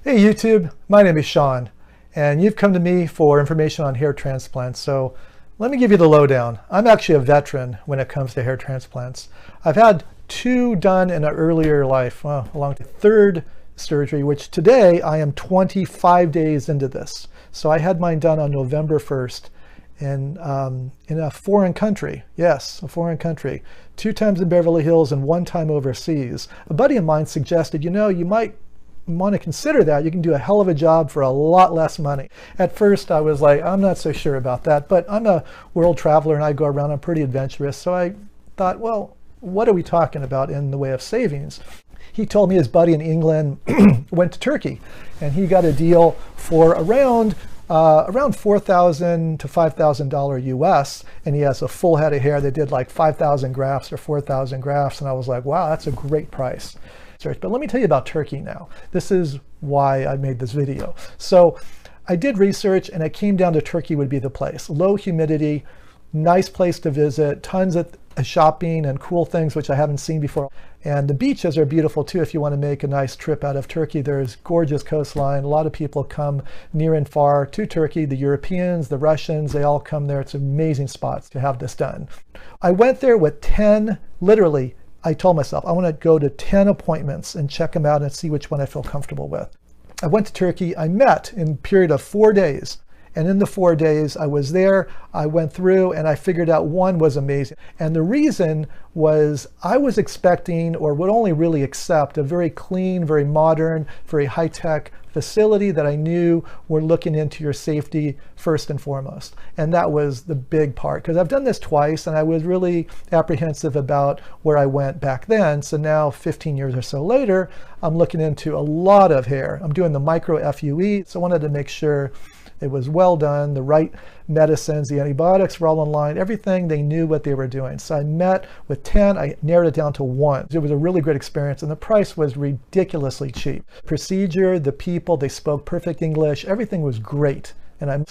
Hey YouTube, my name is Sean, and you've come to me for information on hair transplants. So let me give you the lowdown. I'm actually a veteran when it comes to hair transplants. I've had 2 done in an earlier life, along the 3rd surgery, which today I am 25 days into this. So I had mine done on November 1st in a foreign country. Yes, a foreign country. 2 times in Beverly Hills and 1 time overseas. A buddy of mine suggested, you might want to consider that. You can do a hell of a job for a lot less money. At first I was like, I'm not so sure about that, but I'm a world traveler and I go around, I'm pretty adventurous. So I thought, well, what are we talking about in the way of savings? He told me his buddy in England went to Turkey and he got a deal for around $4,000 to $5,000 US, and he has a full head of hair. They did like 5,000 grafts or 4,000 grafts, and I was like, wow, that's a great price. But let me tell you about Turkey now. This is why I made this video. So I did research and it came down to Turkey would be the place. Low humidity, nice place to visit, tons of shopping and cool things which I haven't seen before. And the beaches are beautiful too if you want to make a nice trip out of Turkey. There's gorgeous coastline. A lot of people come near and far to Turkey. The Europeans, the Russians, they all come there. It's amazing spots to have this done. I went there with 10, literally, I told myself I want to go to 10 appointments and check them out and see which one I feel comfortable with. I went to Turkey. I met in a period of 4 days. And in the 4 days I was there, I went through and I figured out one was amazing. And the reason was I was expecting, or would only really accept, a very clean, very modern, very high-tech facility that I knew were looking into your safety first and foremost. And that was the big part, because I've done this twice and I was really apprehensive about where I went back then. So now 15 years or so later, I'm looking into a lot of hair. I'm doing the micro FUE, so I wanted to make sure it was well done, the right medicines, the antibiotics were all in line, everything, they knew what they were doing. So I met with 10, I narrowed it down to 1. It was a really great experience and the price was ridiculously cheap. Procedure, the people, they spoke perfect English, everything was great. And I'm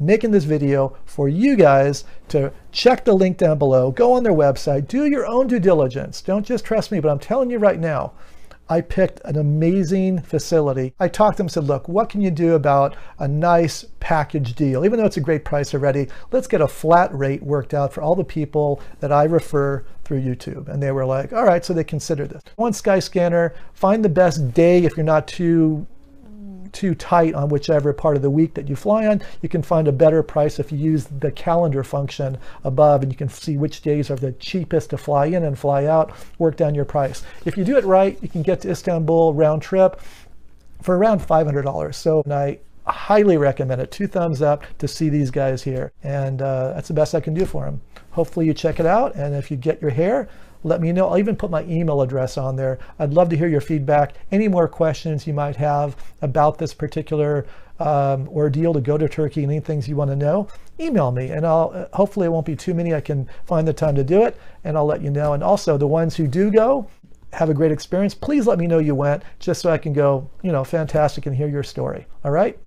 making this video for you guys to check the link down below, go on their website, do your own due diligence. Don't just trust me, but I'm telling you right now, I picked an amazing facility. I talked to them and said, look, what can you do about a nice package deal? Even though it's a great price already, let's get a flat rate worked out for all the people that I refer through YouTube. And they were like, all right, so they considered this. One Skyscanner, find the best day if you're not too tight on whichever part of the week that you fly on. You can find a better price if you use the calendar function above, and you can see which days are the cheapest to fly in and fly out, work down your price. If you do it right, you can get to Istanbul round trip for around $500. So I highly recommend it. 2 thumbs up to see these guys here. And that's the best I can do for them. Hopefully you check it out. And if you get your hair, let me know. I'll even put my email address on there. I'd love to hear your feedback. Any more questions you might have about this particular ordeal to go to Turkey, any things you want to know, email me and I'll hopefully it won't be too many. I can find the time to do it and I'll let you know. And also the ones who do go, have a great experience. Please let me know you went, just so I can go, fantastic, and hear your story. All right.